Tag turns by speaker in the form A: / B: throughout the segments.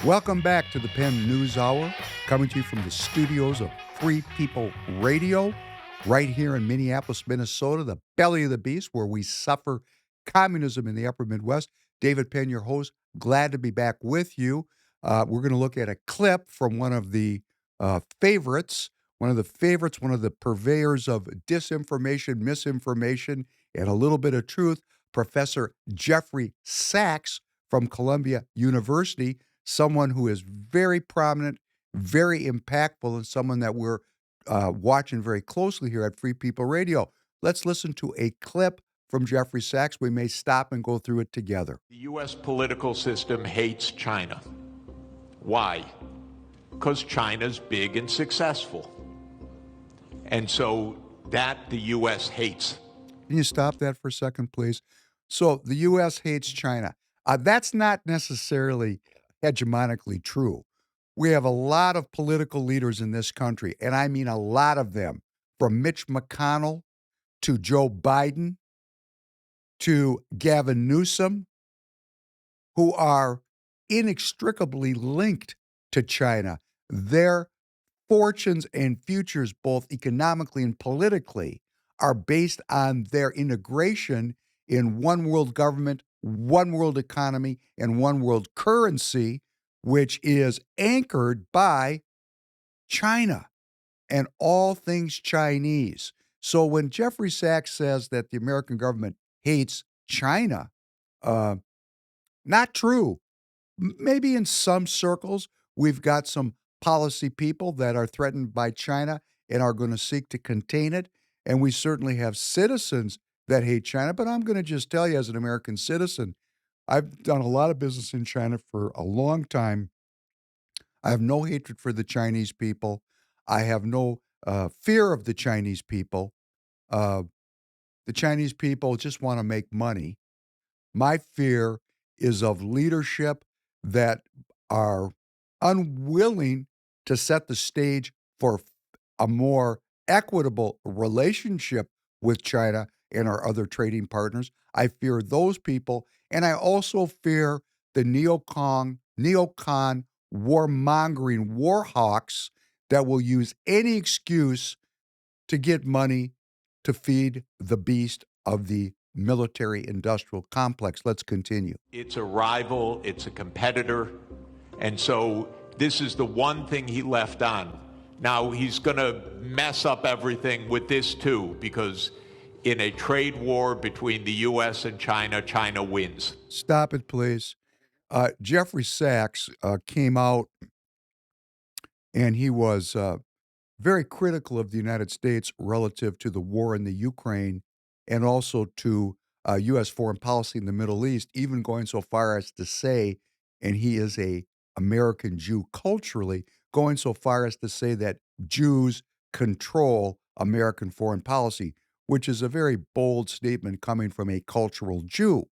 A: Welcome back to the Penn News Hour, coming to you from the studios of Free People Radio, right here in Minneapolis, Minnesota, the belly of the beast, where we suffer communism in the upper Midwest. David Penn, your host, glad to be back with you. We're going to look at a clip from one of the one of the purveyors of disinformation, misinformation, and a little bit of truth, Professor Jeffrey Sachs from Columbia University, someone who is very prominent, very impactful, and someone that we're watching very closely here at Free People Radio. Let's listen to a clip from Jeffrey Sachs. We may stop and go through it together.
B: The U.S. political system hates China. Why? Because China's big and successful. And so that the U.S. hates.
A: Can you stop that for a second, please? So the U.S. hates China. That's not necessarily hegemonically true. We have a lot of political leaders in this country, and I mean a lot of them, from Mitch McConnell to Joe Biden to Gavin Newsom, who are inextricably linked to China. Their fortunes and futures, both economically and politically, are based on their integration in one world government, one world economy, and one world currency, which is anchored by China and all things Chinese. So when Jeffrey Sachs says that the American government hates China, not true. Maybe in some circles, we've got some policy people that are threatened by China and are going to seek to contain it. And we certainly have citizens that hate China. But I'm going to just tell you, as an American citizen, I've done a lot of business in China for a long time. I have no hatred for the Chinese people. I have no fear of the Chinese people. Uh, the Chinese people just want to make money. My fear is of leadership that are unwilling to set the stage for a more equitable relationship with China and our other trading partners. I fear those people. And I also fear the neocon warmongering war hawks that will use any excuse to get money to feed the beast of the military industrial complex. Let's continue.
B: It's a rival, it's a competitor. And so this is the one thing he left on. Now he's going to mess up everything with this too, because in a trade war between the U.S. and China, China wins.
A: Stop it, please. Jeffrey Sachs came out and he was very critical of the United States relative to the war in the Ukraine and also to U.S. foreign policy in the Middle East, even going so far as to say, and he is a American Jew culturally, going so far as to say that Jews control American foreign policy, which is a very bold statement coming from a cultural Jew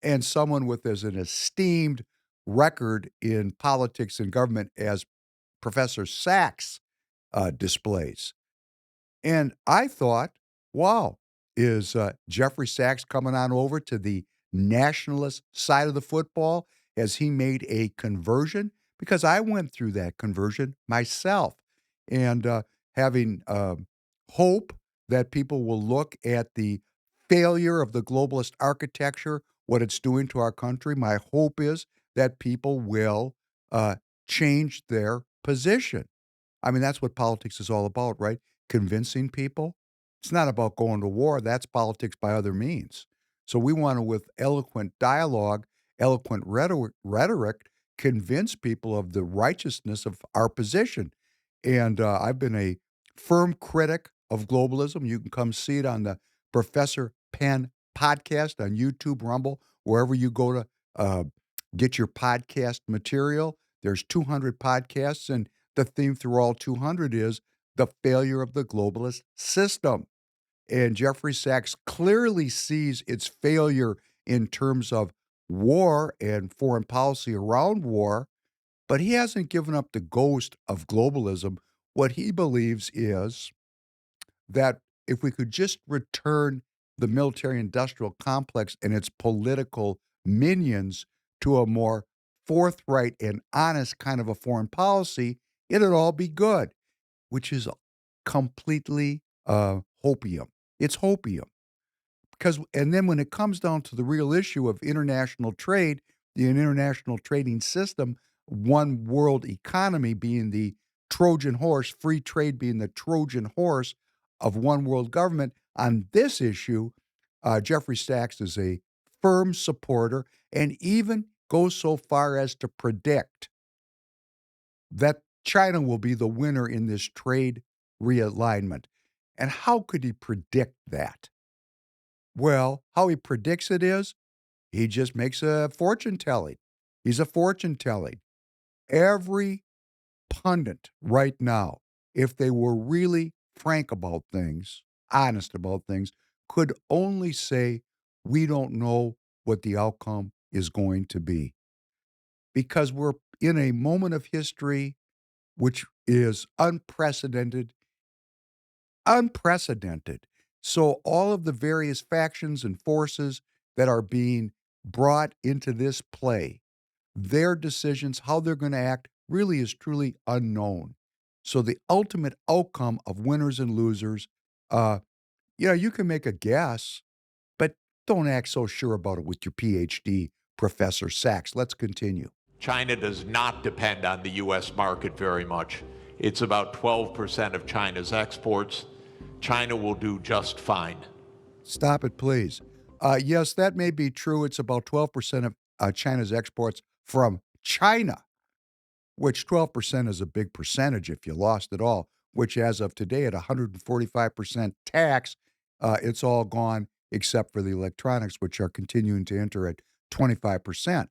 A: and someone with as an esteemed record in politics and government as Professor Sachs displays. And I thought, wow, is Jeffrey Sachs coming on over to the nationalist side of the football? Has he made a conversion? Because I went through that conversion myself. And having hope that people will look at the failure of the globalist architecture, what it's doing to our country, my hope is that people will change their position. I mean, that's what politics is all about, right? Convincing people. It's not about going to war. That's politics by other means. So we want to, with eloquent dialogue, eloquent rhetoric, convince people of the righteousness of our position. And I've been a firm critic of globalism. You can come see it on the Professor Penn podcast on YouTube, Rumble, wherever you go to get your podcast material. There's 200 podcasts, and the theme through all 200 is the failure of the globalist system. And Jeffrey Sachs clearly sees its failure in terms of war and foreign policy around war, but he hasn't given up the ghost of globalism. What he believes is that if we could just return the military industrial complex and its political minions to a more forthright and honest kind of a foreign policy, it'd all be good, which is completely hopium. It's hopium. Because and then when it comes down to the real issue of international trade, the international trading system, one world economy being the Trojan horse, free trade being the Trojan horse of one world government, on this issue, Jeffrey Sachs is a firm supporter and even goes so far as to predict that China will be the winner in this trade realignment. And how could he predict that? Well, how he predicts it is he just makes a fortune telling. He's a fortune telling. Every pundit right now, if they were really frank about things, honest about things, could only say, we don't know what the outcome is going to be. Because we're in a moment of history which is unprecedented. Unprecedented. So, all of the various factions and forces that are being brought into this play, their decisions, how they're going to act, really is truly unknown. So, the ultimate outcome of winners and losers, uh, you can make a guess, but don't act so sure about it with your PhD, Professor Sachs. Let's continue.
B: China does not depend on the U.S. market very much. It's about 12% of China's exports. China will do just fine.
A: Stop it, please. Yes, that may be true. It's about 12% of China's exports from China, which 12% is a big percentage if you lost it all, which as of today at 145% tax, it's all gone except for the electronics, which are continuing to enter at 25%.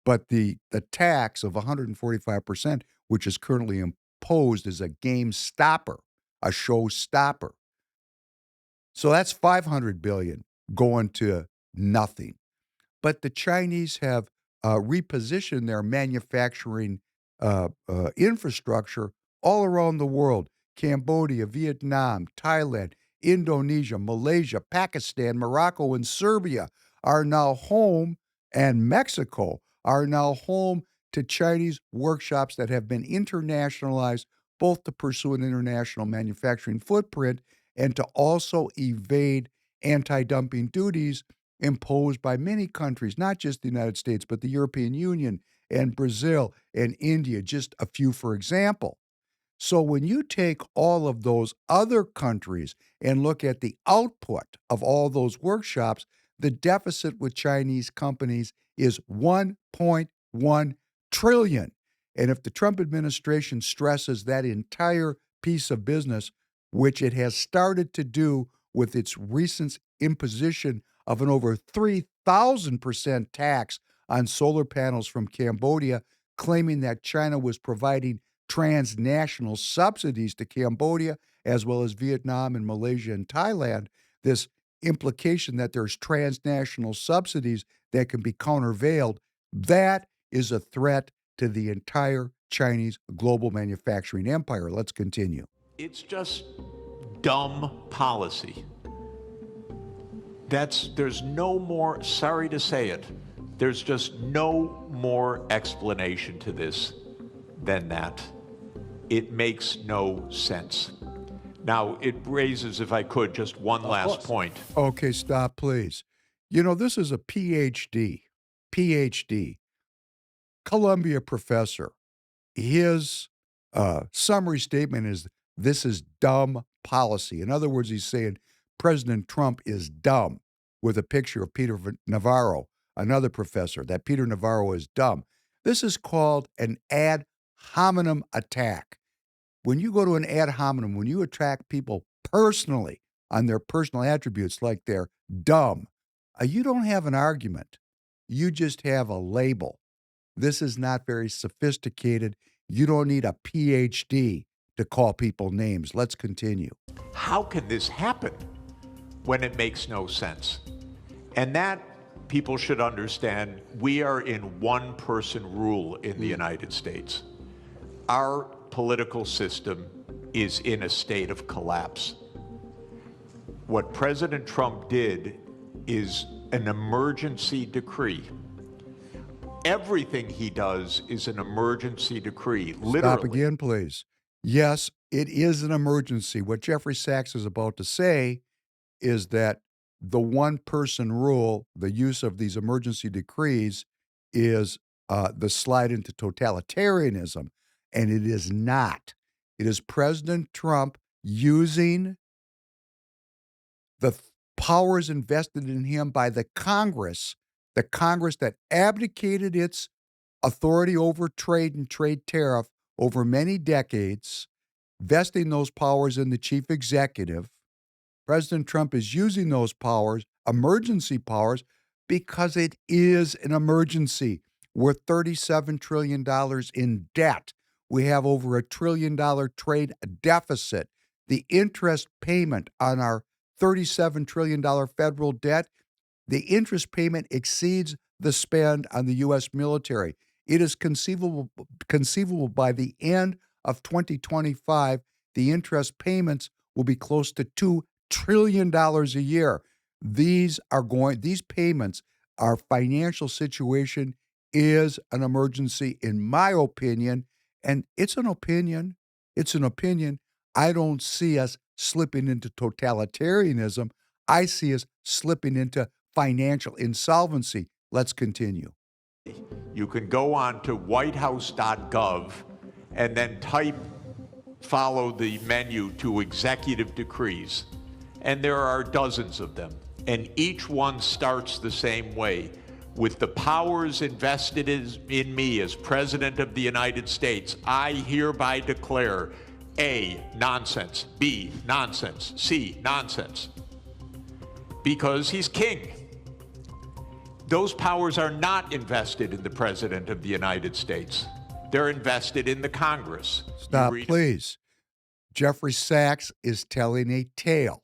A: But the tax of 145%, which is currently imposed, is a game stopper, a show stopper. So that's 500 billion going to nothing. But the Chinese have repositioned their manufacturing infrastructure all around the world. Cambodia, Vietnam, Thailand, Indonesia, Malaysia, Pakistan, Morocco, and Serbia are now home, and Mexico are now home to Chinese workshops that have been internationalized both to pursue an international manufacturing footprint and to also evade anti-dumping duties imposed by many countries, not just the United States, but the European Union and Brazil and India, just a few for example. So when you take all of those other countries and look at the output of all those workshops, the deficit with Chinese companies is 1.1 trillion. And if the Trump administration stresses that entire piece of business, which it has started to do with its recent imposition of an over 3,000% tax on solar panels from Cambodia, claiming that China was providing transnational subsidies to Cambodia, as well as Vietnam and Malaysia and Thailand, this implication that there's transnational subsidies that can be countervailed, that is a threat to the entire Chinese global manufacturing empire. Let's continue.
B: It's just dumb policy. There's no more, sorry to say it, there's just no more explanation to this than that. It makes no sense. Now, it raises, if I could, just one last point.
A: Okay, stop, please. This is a PhD, Columbia professor. His summary statement is this is dumb policy. In other words, he's saying President Trump is dumb with a picture of Peter Navarro, another professor, that Peter Navarro is dumb. This is called an ad hominem attack. When you go to an ad hominem, when you attack people personally on their personal attributes like they're dumb, you don't have an argument. You just have a label. This is not very sophisticated. You don't need a PhD to call people names. Let's continue.
B: How can this happen when it makes no sense? And that people should understand, we are in one-person rule in the United States. Our political system is in a state of collapse. What President Trump did is an emergency decree Everything he does is an emergency decree,
A: Stop
B: literally.
A: again, please. Yes, it is an emergency. What Jeffrey Sachs is about to say is that the one person rule, the use of these emergency decrees, is the slide into totalitarianism. And it is not. It is President Trump using the powers invested in him by the Congress that abdicated its authority over trade and trade tariff over many decades, vesting those powers in the chief executive. President Trump is using those powers, emergency powers, because it is an emergency. We're $37 trillion in debt. We have over $1 trillion trade deficit. The interest payment on our $37 trillion federal debt, the interest payment exceeds the spend on the U.S. military. It is conceivable by the end of 2025, the interest payments will be close to $2 trillion a year. These payments, our financial situation is an emergency, in my opinion, and it's an opinion. It's an opinion. I don't see us slipping into totalitarianism. I see us slipping into financial insolvency. Let's continue.
B: You can go on to whitehouse.gov and then follow the menu to executive decrees. And there are dozens of them. And each one starts the same way. With the powers invested in me as President of the United States, I hereby declare A, nonsense, B, nonsense, C, nonsense. Because he's king. Those powers are not invested in the President of the United States. They're invested in the Congress.
A: Stop, please. Jeffrey Sachs is telling a tale.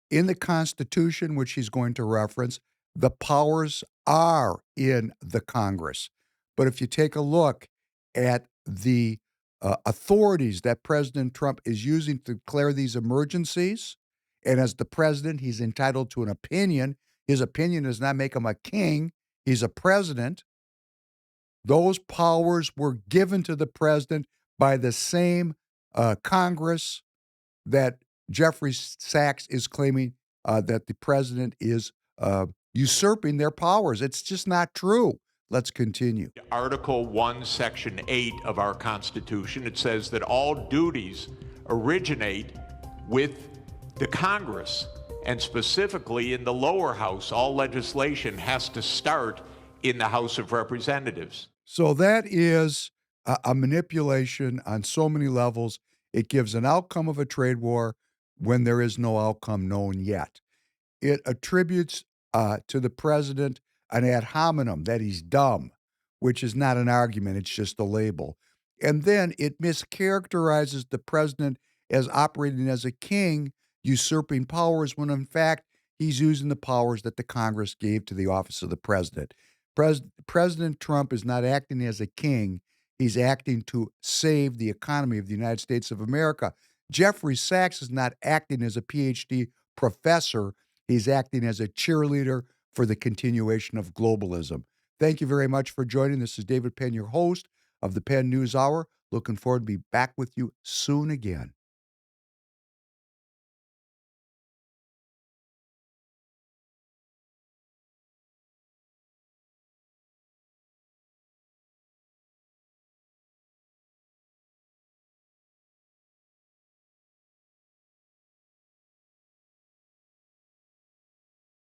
A: In the Constitution, which he's going to reference, the powers are in the Congress. But if you take a look at the authorities that President Trump is using to declare these emergencies, and as the president, he's entitled to an opinion. His opinion does not make him a king, he's a president. Those powers were given to the president by the same Congress that Jeffrey Sachs is claiming that the president is usurping their powers. It's just not true. Let's continue.
B: Article 1, Section 8 of our Constitution, it says that all duties originate with the Congress, and specifically in the lower house. All legislation has to start in the House of Representatives.
A: So that is a manipulation on so many levels. It gives an outcome of a trade war when there is no outcome known yet. It attributes to the president an ad hominem, that he's dumb, which is not an argument, it's just a label. And then it mischaracterizes the president as operating as a king, usurping powers, when in fact he's using the powers that the Congress gave to the office of the president. President Trump is not acting as a king, he's acting to save the economy of the United States of America. Jeffrey Sachs is not acting as a PhD professor, he's acting as a cheerleader for the continuation of globalism. Thank you very much for joining. This is David Penn, your host of the Penn News Hour. Looking forward to be back with you soon again.